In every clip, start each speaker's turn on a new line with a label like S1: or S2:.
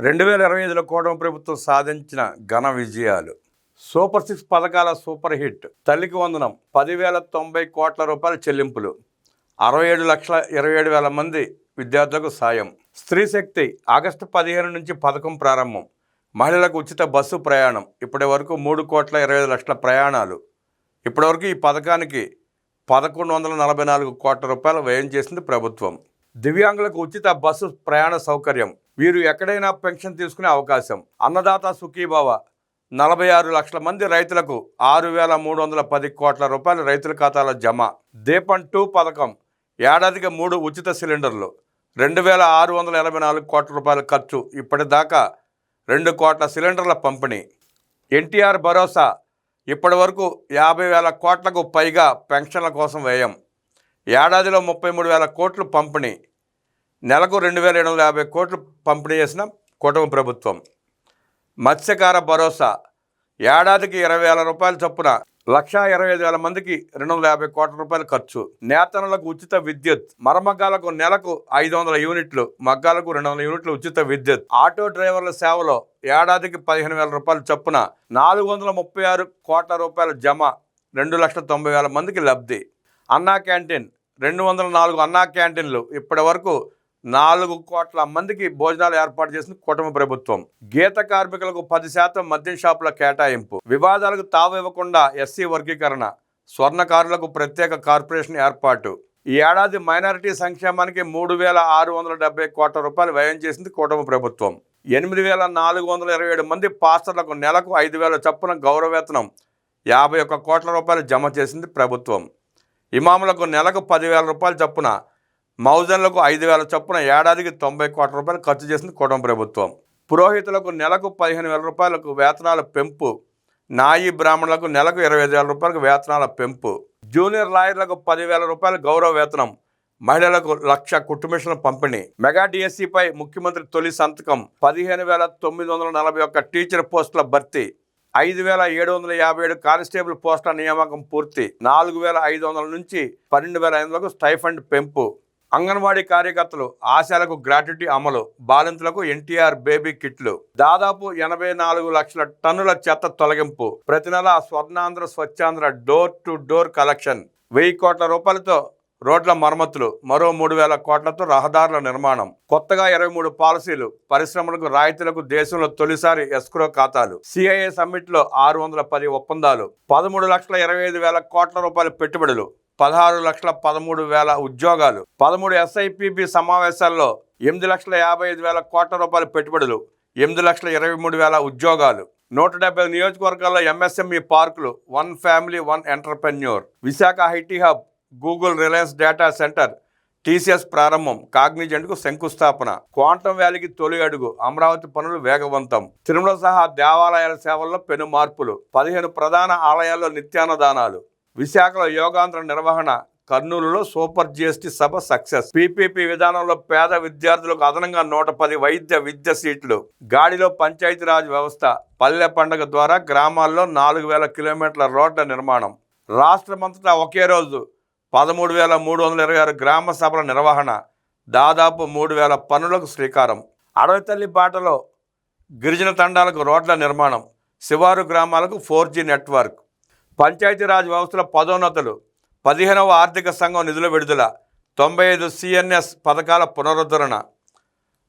S1: 2025లో కూటమి ప్రభుత్వం సాధించిన ఘన విజయాలు. సూపర్ 6 పథకాల సూపర్ హిట్. తల్లికి వందనం 10,090 కోట్ల రూపాయల చెల్లింపులు. 67,27,000 మంది విద్యార్థులకు సాయం. స్త్రీ శక్తి ఆగస్టు 15 నుంచి పథకం ప్రారంభం. మహిళలకు ఉచిత బస్సు ప్రయాణం. ఇప్పటి వరకు 3,25,00,000 ప్రయాణాలు. ఇప్పటివరకు ఈ పథకానికి 1,144 కోట్ల రూపాయలు వ్యయం చేసింది ప్రభుత్వం. దివ్యాంగులకు ఉచిత బస్సు ప్రయాణ సౌకర్యం. వీరు ఎక్కడైనా పెన్షన్ తీసుకునే అవకాశం. అన్నదాత సుఖీభవ 46 లక్షల మంది రైతులకు 6,310 కోట్ల రూపాయలు రైతుల ఖాతాలో జమ. దీపం 2 పథకం ఏడాదికి 3 ఉచిత సిలిండర్లు. 2,684 కోట్ల రూపాయల ఖర్చు. ఇప్పటిదాకా 2 కోట్ల సిలిండర్ల పంపిణీ. ఎన్టీఆర్ భరోసా ఇప్పటి వరకు 50,000 కోట్లకు పైగా పెన్షన్ల కోసం వ్యయం. ఏడాదిలో 33,000 కోట్లు పంపిణీ. నెలకు 2,750 కోట్లు పంపిణీ చేసిన కూటమి ప్రభుత్వం. మత్స్యకార భరోసా ఏడాదికి 20,000 రూపాయల చొప్పున 1,25,000 మందికి 250 కోట్ల రూపాయలు ఖర్చు. నేతనులకు ఉచిత విద్యుత్. మరమగ్గాలకు నెలకు 500 యూనిట్లు, మగ్గాలకు 200 యూనిట్లు ఉచిత విద్యుత్. ఆటో డ్రైవర్ల సేవలో ఏడాదికి 15,000 రూపాయల చొప్పున 436 కోట్ల రూపాయల జమ. 2,90,000 మందికి లబ్ధి. అన్నా క్యాంటీన్ 204 అన్నా క్యాంటీన్లు. ఇప్పటి వరకు 4 కోట్ల మందికి భోజనాలు ఏర్పాటు చేసిన కూటమి ప్రభుత్వం. గీత కార్మికులకు 10% మద్యం షాపుల కేటాయింపు. వివాదాలకు తావు ఇవ్వకుండా ఎస్సీ వర్గీకరణ. స్వర్ణకారులకు ప్రత్యేక కార్పొరేషన్ ఏర్పాటు. ఈ ఏడాది మైనారిటీ సంక్షేమానికి 3,670 కోట్ల రూపాయలు వ్యయం చేసింది కూటమి ప్రభుత్వం. 8,427 మంది పాస్టర్లకు నెలకు 5,000 చొప్పున గౌరవవేతనం 51 కోట్ల రూపాయలు జమ చేసింది ప్రభుత్వం. ఇమాములకు నెలకు 10,000 రూపాయలు చొప్పున, మౌజన్లకు 5,000 చొప్పున ఏడాదికి 90 కోట్ల రూపాయలు ఖర్చు చేసింది కూటమి ప్రభుత్వం. పురోహితులకు నెలకు 15,000 రూపాయలకు వేతనాల పెంపు. నాయి బ్రాహ్మణులకు నెలకు 25,000 రూపాయలకు వేతనాల పెంపు. జూనియర్ లాయర్లకు 10,000 రూపాయల గౌరవ వేతనం. మహిళలకు 1,00,000 కుటుంబేషన్ల పంపిణీ. మెగా డిఎస్సిపై ముఖ్యమంత్రి తొలి సంతకం. 15,941 టీచర్ పోస్టుల భర్తీ. 5,757 కానిస్టేబుల్ పోస్టుల నియామకం పూర్తి. 4,500 నుంచి 12,500లకు స్టైఫండ్ పెంపు. అంగన్వాడీ కార్యకర్తలు ఆశాలకు గ్రాట్యుటీ అమలు. బాలింతలకు ఎన్టీఆర్ బేబీ కిట్లు. దాదాపు 84 లక్షల టన్నుల చెత్త తొలగింపు. ప్రతి నెల Swarnandhra Swachhandhra door to door collection. 1,000 కోట్ల రూపాయలతో రోడ్ల మరమ్మతులు. మరో 3,000 కోట్లతో రహదారుల నిర్మాణం. కొత్తగా 23 పాలసీలు. పరిశ్రమలకు రాయితీలకు దేశంలో తొలిసారి ఎస్క్రో ఖాతాలు. సిఐఏ సమ్మిట్లో 610 ఒప్పందాలు. 13,25,000 కోట్ల రూపాయల పెట్టుబడులు. 16,13,000 ఉద్యోగాలు. 13 ఎస్ఐపిబి సమావేశాల్లో 8,55,000 కోట్ల రూపాయల పెట్టుబడులు. 8,23,000 ఉద్యోగాలు. 170 నియోజకవర్గాల్లో ఎంఎస్ఎంఈ పార్కులు. 1 family 1 entrepreneur. Visakha IT hub. Google, Reliance data centre. TCS ప్రారంభం. కాగ్నిజెంట్కు శంకుస్థాపన. క్వాంటమ్ వ్యాలీకి తొలి అడుగు. అమరావతి పనులు వేగవంతం. తిరుమల సహా దేవాలయాల సేవల్లో పెను మార్పులు. 15 ప్రధాన ఆలయాల్లో నిత్యాన్నదానాలు. విశాఖలో యోగాంధ్ర నిర్వహణ. కర్నూలులో సూపర్ జిఎస్టీ సభ సక్సెస్. పీపీపీ విధానంలో పేద విద్యార్థులకు అదనంగా 110 వైద్య విద్య సీట్లు. గాడిలో పంచాయతీరాజ్ వ్యవస్థ. పల్లె పండుగ ద్వారా గ్రామాల్లో 4,000 కిలోమీటర్ల రోడ్ల నిర్మాణం. రాష్ట్రమంతటా ఒకే రోజు 13,326 గ్రామ సభల నిర్వహణ. దాదాపు 3,000 పనులకు శ్రీకారం. అడవి తల్లి బాటలో గిరిజన తండాలకు రోడ్ల నిర్మాణం. శివారు గ్రామాలకు 4G నెట్వర్క్. పంచాయతీరాజ్ వ్యవస్థల పదోన్నతులు. 15వ ఆర్థిక సంఘం నిధుల విడుదల. 95 CNS పథకాల పునరుద్ధరణ.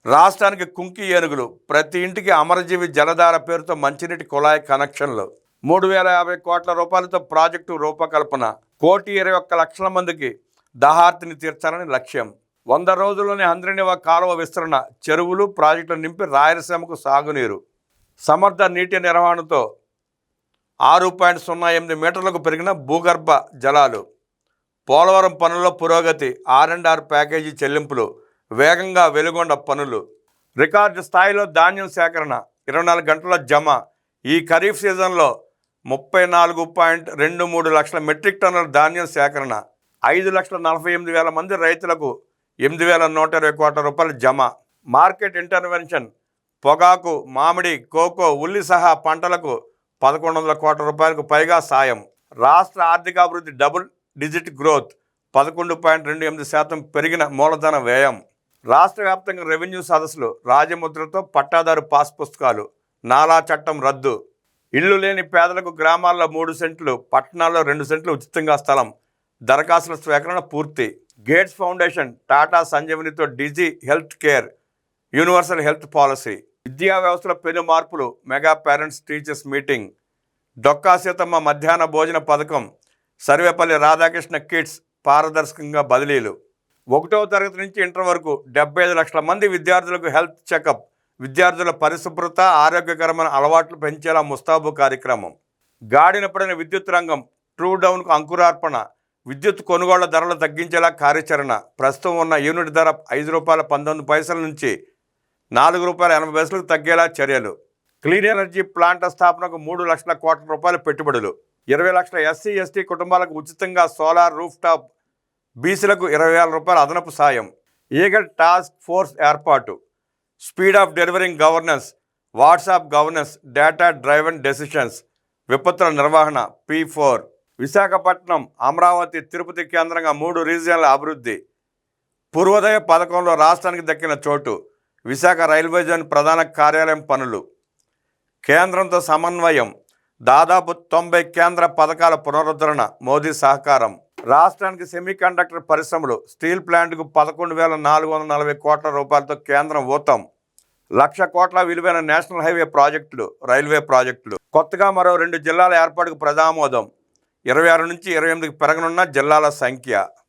S1: రాష్ట్రానికి కుంకి ఏనుగులు. ప్రతి ఇంటికి అమరజీవి జలధార పేరుతో మంచినీటి కుళాయి కనెక్షన్లు. 3,050 కోట్ల రూపాయలతో ప్రాజెక్టు రూపకల్పన. 1,21,00,000 మందికి దాహార్తిని తీర్చాలని లక్ష్యం. 100 రోజుల్లోనే హంద్రీనివా కాలువ విస్తరణ. చెరువులు, ప్రాజెక్టులు నింపి రాయలసీమకు సాగునీరు. సమర్థ నీటి నిర్వహణతో 6.08 మీటర్లకు పెరిగిన భూగర్భ జలాలు. పోలవరం పనుల్లో పురోగతి. R&R ప్యాకేజీ చెల్లింపులు. వేగంగా వెలుగొండ పనులు. రికార్డు స్థాయిలో ధాన్యం సేకరణ. 24 గంటల జమ. ఈ ఖరీఫ్ సీజన్లో 34.23 లక్షల మెట్రిక్ టన్నుల ధాన్యం సేకరణ. 5,48,000 మంది రైతులకు 8,120 కోట్ల రూపాయల జమ. Market intervention. పొగాకు, మామిడి, కోకో, ఉల్లి సహా పంటలకు 1,100 కోట్ల రూపాయలకు పైగా సాయం. రాష్ట్ర ఆర్థికాభివృద్ధి డబుల్ డిజిట్ గ్రోత్. 11.28% పెరిగిన మూలధన వ్యయం. రాష్ట్ర వ్యాప్తంగా రెవెన్యూ సదస్సులు, రాజముద్రతో పట్టాదారు పాస్ పుస్తకాలు, నాలా చట్టం రద్దు, ఇల్లు లేని పేదలకు గ్రామాల్లో 3 సెంట్లు, పట్టణాల్లో 2 సెంట్లు ఉచితంగా స్థలం, దరఖాస్తుల స్వీకరణ పూర్తి. గేట్స్ ఫౌండేషన్, టాటా సంజీవనితో digi health care, universal health policy. విద్యా వ్యవస్థలో పెను మార్పులు, mega parents teachers meeting. Dokka Seethamma మధ్యాహ్న భోజన పథకం, సర్వేపల్లి రాధాకృష్ణ కిడ్స్ పారదర్శకంగా బదిలీలు. 1వ తరగతి నుంచి ఇంటర్ వరకు 75 లక్షల మంది విద్యార్థులకు హెల్త్ చెకప్, విద్యార్థుల పరిశుభ్రత, ఆరోగ్యకరమైన అలవాట్లు పెంచేలా ముస్తాబు కార్యక్రమం. గాడిన పడిన విద్యుత్ రంగం, ట్రూ డౌన్కు అంకురార్పణ, విద్యుత్ కొనుగోళ్ల ధరలు తగ్గించేలా కార్యాచరణ. ప్రస్తుతం ఉన్న యూనిట్ ధర ₹5.19 నుంచి ₹4.80 తగ్గేలా చర్యలు. క్లీన్ ఎనర్జీ ప్లాంట్ల స్థాపనకు 3 లక్షల కోట్ల రూపాయల పెట్టుబడులు. 20 లక్షల ఎస్సీ ఎస్టీ కుటుంబాలకు ఉచితంగా సోలార్ రూఫ్ టాప్, బీసీలకు ₹20,000 అదనపు సాయం. ఈగల్ టాస్క్ ఫోర్స్ ఏర్పాటు. Speed of delivering governance, WhatsApp governance, data driven decisions, విపత్తుల నిర్వహణ P4. విశాఖపట్నం, అమరావతి, తిరుపతి కేంద్రంగా 3 రీజియన్ల అభివృద్ధి. పూర్వోదయ పథకంలో రాష్ట్రానికి దక్కిన చోటు. విశాఖ రైల్వే జోన్ ప్రధాన కార్యాలయం పనులు. కేంద్రంతో సమన్వయం, దాదాపు 90 కేంద్ర పథకాల పునరుద్ధరణ, మోదీ సహకారం. రాష్ట్రానికి సెమీకండక్టర్ పరిశ్రమలు, స్టీల్ ప్లాంట్కు 11,440 కోట్ల రూపాయలతో కేంద్రం ఊతం. 1,00,000 కోట్ల విలువైన నేషనల్ హైవే ప్రాజెక్టులు, రైల్వే ప్రాజెక్టులు. కొత్తగా మరో 2 జిల్లాల ఏర్పాటుకు ప్రజామోదం. 26 నుంచి 28కి పెరగనున్న జిల్లాల సంఖ్య.